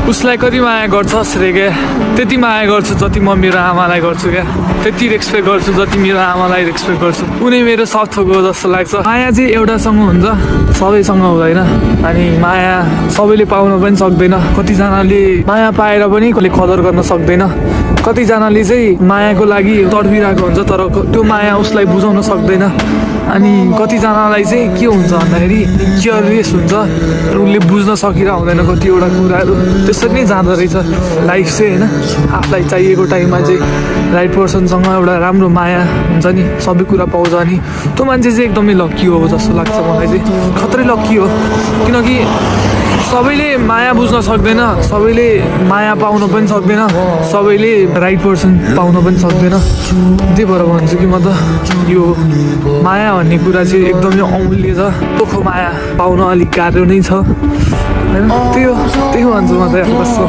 उसलाई कति माया गर्छस् रे क्या, त्यति माया गर्छु जति म मेरो आमालाई गर्छु क्या, त्यति रेस्पेक्ट गर्छु जति मेरो आमालाई रेस्पेक्ट गर्छु। उनी मेरो साथको जस्तो लाग्छ। माया चाहिँ एउटासँग हुन्छ, सबैसँग हुँदैन। अनि माया सबैले पाउन पनि सक्दैन। कतिजनाले माया पाएर पनि कसले कदर गर्न सक्दैन। कतिजनाले चाहिँ मायाको लागि तडपिरहेको हुन्छ तर त्यो माया उसलाई बुझाउन सक्दैन। अनि कतिजनालाई चाहिँ के हुन्छ भन्दाखेरि केयरलेस हुन्छ, उसले बुझ्न सकिरहेको हुँदैन कतिवटा कुराहरू। त्यसरी नै जाँदो रहेछ लाइफ चाहिँ होइन। आफूलाई चाहिएको टाइममा चाहिँ राइट पर्सनसँग एउटा राम्रो माया हुन्छ नि, सबै कुरा पाउँछ। अनि त्यो मान्छे चाहिँ एकदमै लक्की हो जस्तो लाग्छ मलाई चाहिँ, खत्रै लक्की हो। किनकि सबैले माया बुझ्न सक्दैन, सबैले माया पाउन पनि सक्दैन, सबैले राइट पर्सन पाउन पनि सक्दैन। त्यही भएर भन्छु कि म त यो माया भन्ने कुरा चाहिँ एकदमै अमूल्य छ। दुःखो माया पाउन अलिक गाह्रो नै छ होइन। त्यही भन्छु म त कस्तो